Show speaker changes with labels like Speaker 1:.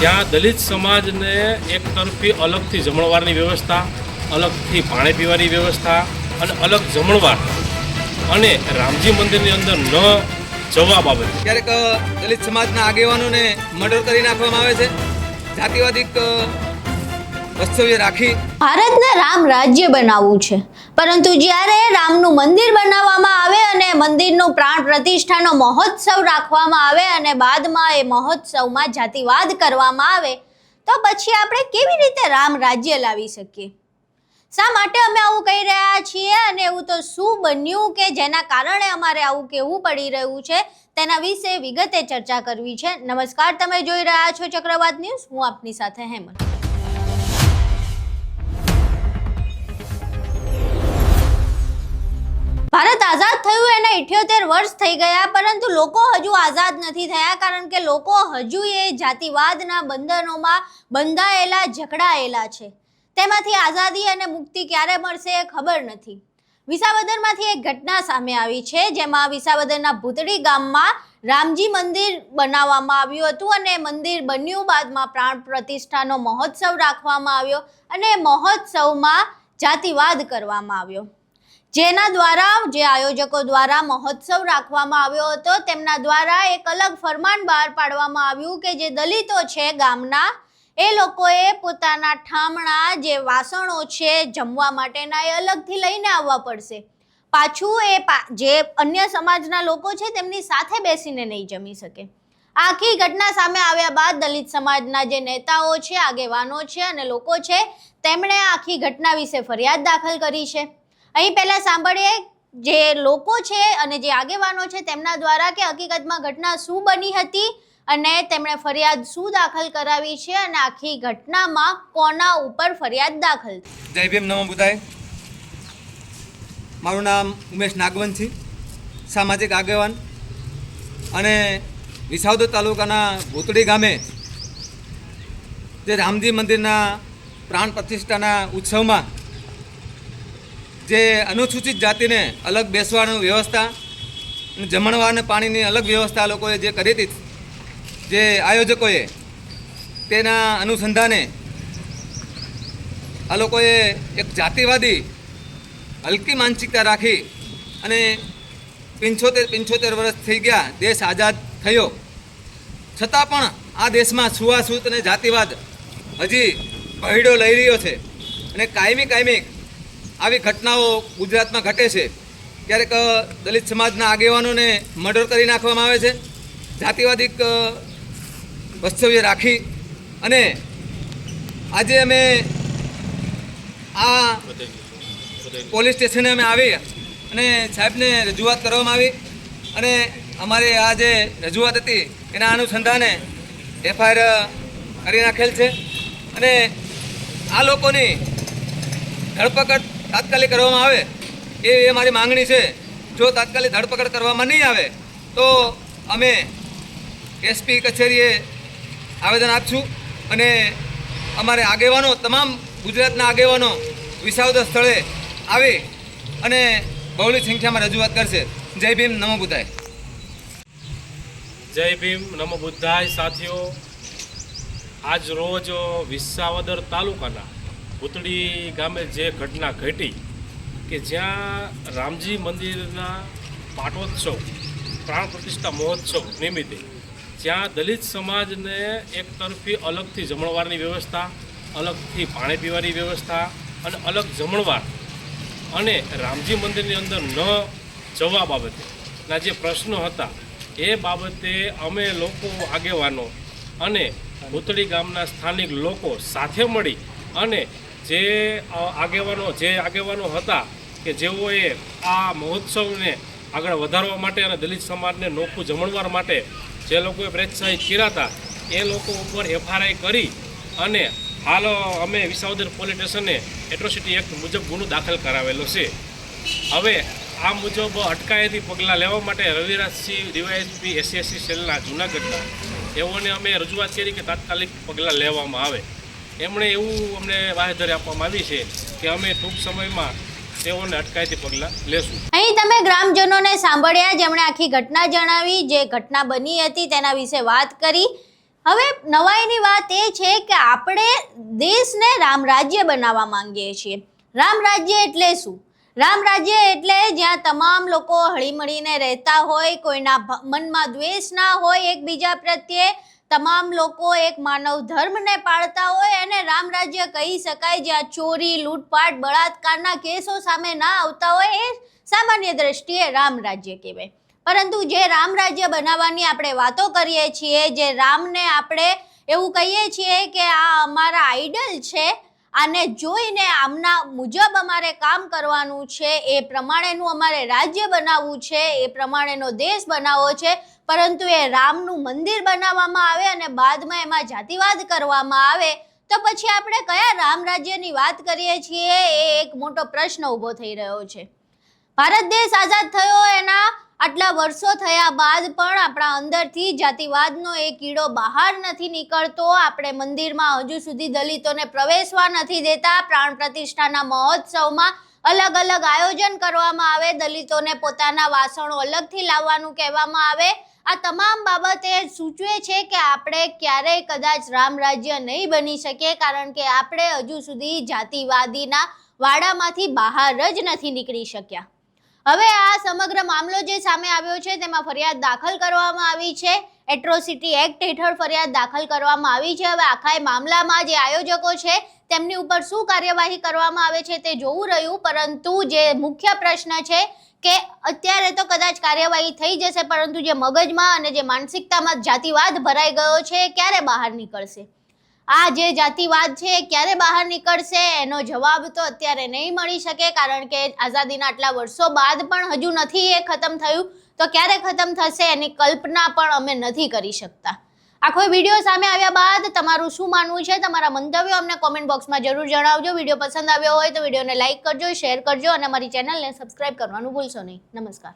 Speaker 1: જ્યાં દલિત સમાજને એક તરફી અલગથી જમણવારની વ્યવસ્થા, અલગથી પાણી પીવાની વ્યવસ્થા અને અલગ જમણવાર અને રામજી મંદિરની અંદર ન જવા બાબતે
Speaker 2: ક્યારેક દલિત સમાજના આગેવાનોને મર્ડર કરી નાખવામાં આવે છે, જાતિવાદી વસ્તવ્ય રાખી
Speaker 3: ભારતને રામ રાજ્ય બનાવવું છે, પરંતુ જ્યારે રામનું મંદિર બનાવવામાં આવે અને મંદિરનું પ્રાણ પ્રતિષ્ઠાનો મહોત્સવ રાખવામાં આવે અને બાદમાં એ મહોત્સવમાં જાતિવાદ કરવામાં આવે તો પછી આપણે કેવી રીતે રામ રાજ્ય લાવી શકીએ? શા માટે અમે આવું કહી રહ્યા છીએ અને એવું તો શું બન્યું કે જેના કારણે અમારે આવું કહેવું પડી રહ્યું છે તેના વિશે વિગતે ચર્ચા કરવી છે. નમસ્કાર, તમે જોઈ રહ્યા છો ચક્રવાત ન્યૂઝ. હું આપની સાથે હેમંત. ભારત આઝાદ થયું એના 78 વર્ષ થઈ ગયા, પરંતુ લોકો હજુ આઝાદ નથી થયા, કારણ કે લોકો હજુ એ જાતિવાદના બંધનોમાં બંધાયેલા જકડાયેલા છે. તેમાંથી આઝાદી અને મુક્તિ ક્યારે મળશે એ ખબર નથી. વિસાવદરમાંથી એક ઘટના સામે આવી છે, જેમાં વિસાવદરના ભૂતળી ગામમાં રામજી મંદિર બનાવવામાં આવ્યું હતું અને મંદિર બન્યું બાદમાં પ્રાણ પ્રતિષ્ઠાનો મહોત્સવ રાખવામાં આવ્યો અને મહોત્સવમાં જાતિવાદ કરવામાં આવ્યો. જેના દ્વારા જે આયોજકો દ્વારા મહોત્સવ રાખવામાં આવ્યો હતો તેમના દ્વારા એક અલગ ફરમાન બહાર પાડવામાં આવ્યું કે જે દલિતો છે ગામના, એ લોકોએ પોતાના ઠામણા જે વાસણો છે જમવા માટેના એ અલગથી લઈને આવવા પડશે. પાછું એ જે અન્ય સમાજના લોકો છે તેમની સાથે બેસીને નહીં જમી શકે. આખી ઘટના સામે આવ્યા બાદ દલિત સમાજના જે નેતાઓ છે, આગેવાનો છે અને લોકો છે તેમણે આખી ઘટના વિશે ફરિયાદ દાખલ કરી છે. અહીં પહેલા સાંભળીએ જે લોકો છે અને જે આગેવાનો છે તેમના દ્વારા કે હકીકતમાં ઘટના શું બની હતી અને તેમણે ફરિયાદ શું દાખલ કરાવી છે અને આખી ઘટનામાં કોના ઉપર ફરિયાદ દાખલ થઈ.
Speaker 2: જય ભીમ, નમો બુદ્ધાય. મારું નામ ઉમેશ નાગવંશી, સામાજિક આગેવાન અને વિસાવદર તાલુકાના ભૂતળી ગામે જે રામજી મંદિરના પ્રાણ પ્રતિષ્ઠાના ઉત્સવમાં જે અનુસૂચિત જાતિને અલગ બેસવાની વ્યવસ્થા અને જમણવાર અને પાણીની અલગ વ્યવસ્થા લોકોએ જે કરી હતી, જે આયોજકોએ, તેના અનુસંધાને આ લોકોએ એક જાતિવાદી હલકી માનસિકતા રાખી અને 75 વર્ષ થઈ ગયા, દેશ આઝાદ થયો, છતાં પણ આ દેશમાં છૂઆછૂત અને જાતિવાદ હજી ભયડો લઈ રહ્યો છે અને કાયમી આવી ઘટનાઓ ગુજરાતમાં ઘટે છે. ક્યારેક દલિત સમાજના આગેવાનોને મર્ડર કરી નાખવામાં આવે છે, જાતિવાદી વસ્તવ્ય રાખી. અને આજે અમે આ પોલીસ સ્ટેશને અમે આવી અને સાહેબને રજૂઆત કરવામાં આવી અને અમારી આ જે રજૂઆત હતી એના અનુસંધાને FIR કરી નાખેલ છે અને આ લોકોની ધરપકડ તાત્કાલિક કરવામાં આવે એ મારી માંગણી છે. જો તાત્કાલિક ધરપકડ કરવામાં નહીં આવે તો અમે SP કચેરીએ આવેદન આપશું અને અમારે આગેવાનો, તમામ ગુજરાતના આગેવાનો વિસાવદર સ્થળે આવી અને બહોળી સંખ્યામાં રજૂઆત કરશે. જય ભીમ, નમો બુદ્ધાય.
Speaker 1: જય ભીમ, નમો બુદ્ધાય. સાથીઓ, આજ રોજ વિસાવદર તાલુકાના ભૂતળી ગામે જે ઘટના ઘટી કે જ્યાં રામજી મંદિરના પાટોત્સવ, પ્રાણ પ્રતિષ્ઠા મહોત્સવ નિમિત્તે જ્યાં દલિત સમાજને એક તરફી અલગથી જમણવારની વ્યવસ્થા, અલગથી પાણી પીવાની વ્યવસ્થા અને અલગ જમણવાર અને રામજી મંદિરની અંદર ન જવા બાબતેના જે પ્રશ્નો હતા એ બાબતે અમે લોકો, આગેવાનો અને ભૂતળી ગામના સ્થાનિક લોકો સાથે મળી અને જે આગેવાનો હતા કે જેઓએ આ મહોત્સવને આગળ વધારવા માટે અને દલિત સમાજને નોખું જમણવાર માટે જે લોકોએ પ્રોત્સાહિત કર્યા હતા એ લોકો ઉપર FIR કરી અને હાલ અમે વિસાવદર પોલીસ સ્ટેશને એટ્રોસિટી એક્ટ મુજબ ગુનો દાખલ કરાવેલો છે. હવે આ મુજબ અટકાયતી પગલાં લેવા માટે રવિરાજસિંહ DYSP SC સેલના જૂનાગઢના એઓને અમે રજૂઆત કરી કે તાત્કાલિક પગલાં લેવામાં આવે. એમણે એવું અમને બાંહેધરી આપવામાં આવી છે કે અમે ટૂંક સમયમાં તેઓને અટકાયતી પગલાં લેશું.
Speaker 3: અહીં તમે ગ્રામજનોને સાંભળ્યા, જેમણે આખી ઘટના જણાવી, જે ઘટના બની હતી તેના વિશે વાત કરી. હવે નવાઈની વાત એ એ છે કે આપણે દેશને રામ રાજ્ય બનાવવા માંગીએ છીએ. રામ રાજ્ય એટલે શું? રામ રાજ્ય એટલે જ્યાં તમામ લોકો હળીમળીને રહેતા હોય, કોઈના મનમાં દ્વેષ ના હોય એકબીજા પ્રત્યે, તમામ લોકો એક માનવ ધર્મને પાળતા હોય, અને રામ રાજ્ય કહી શકાય જ્યાં ચોરી, લૂંટફાટ, બળાત્કારના કેસો સામે ના આવતા હોય. એ સામાન્ય દ્રષ્ટિએ રામ રાજ્ય કહેવાય. પરંતુ જે રામ રાજ્ય બનાવવાની આપણે વાતો કરીએ છીએ, જે રામને આપણે એવું કહીએ છીએ કે આ અમારા આઈડલ છે, આને જોઈને આમના મુજબ અમારે કામ કરવાનું છે, એ પ્રમાણેનું અમારે રાજ્ય બનાવવું છે, એ પ્રમાણેનો દેશ બનાવવો છે, પરંતુ એ રામનું મંદિર બનાવવામાં આવે અને બાદમાં એમાં જાતિવાદ કરવામાં આવે, તો પછી આપણે કયા રામ રાજ્યની વાત કરીએ છીએ? એ એક મોટો પ્રશ્ન ઊભો થઈ રહ્યો છે. ભારત દેશ આઝાદ થયો એના આટલા વર્ષો થયા બાદ પણ આપણા અંદરથી જાતિવાદનો એ કીડો બહાર નથી નીકળતો. આપણે મંદિરમાં હજુ સુધી દલિતોને પ્રવેશવા નથી દેતા. પ્રાણ પ્રતિષ્ઠાના મહોત્સવમાં અલગ અલગ આયોજન કરવામાં આવે, દલિતોને પોતાના વાસણો અલગથી લાવવાનું કહેવામાં આવે. આ તમામ બાબતે સૂચવે છે કે આપણે ક્યારેય કદાચ રામ રાજ્ય નહીં બની શકીએ, કારણ કે આપણે હજુ સુધી જાતિવાદીના વાડામાંથી બહાર જ નથી નીકળી શક્યા. હવે આ સમગ્ર મામલો જે સામે આવ્યો છે તેમાં ફરિયાદ દાખલ કરવામાં આવી છે. એટ્રોસિટી એક્ટ હેઠળ ફરિયાદ દાખલ કરવામાં આવી છે. હવે આખા મામલામાં જે આયોજકો છે તેમની ઉપર શું કાર્યવાહી કરવામાં આવે છે તે જોવું રહ્યું. પરંતુ જે મુખ્ય પ્રશ્ન છે કે અત્યારે તો કદાચ કાર્યવાહી થઈ જશે, પરંતુ જે મગજમાં અને જે માનસિકતામાં જાતિવાદ ભરાઈ ગયો છે ક્યારે બહાર નીકળશે? આ જે જાતિવાદ છે ક્યારે બહાર નીકળશે એનો જવાબ તો અત્યારે નહીં મળી શકે, કારણ કે આઝાદીના આટલા વર્ષો બાદ પણ હજુ નથી એ ખતમ થયું. તો ક્યારે ખતમ થશે એની કલ્પના પણ અમે નથી કરી શકતા. આખો વિડીયો સામે આવ્યા બાદ તમારું શું માનવું છે? તમારા મંતવ્યો અમને કોમેન્ટ બોક્સમાં જરૂર જણાવજો. વિડીયો પસંદ આવ્યો હોય તો વિડીયોને લાઇક કરજો, શેર કરજો અને અમારી ચેનલને સબસ્ક્રાઇબ કરવાનું ભૂલશો નહીં. નમસ્કાર.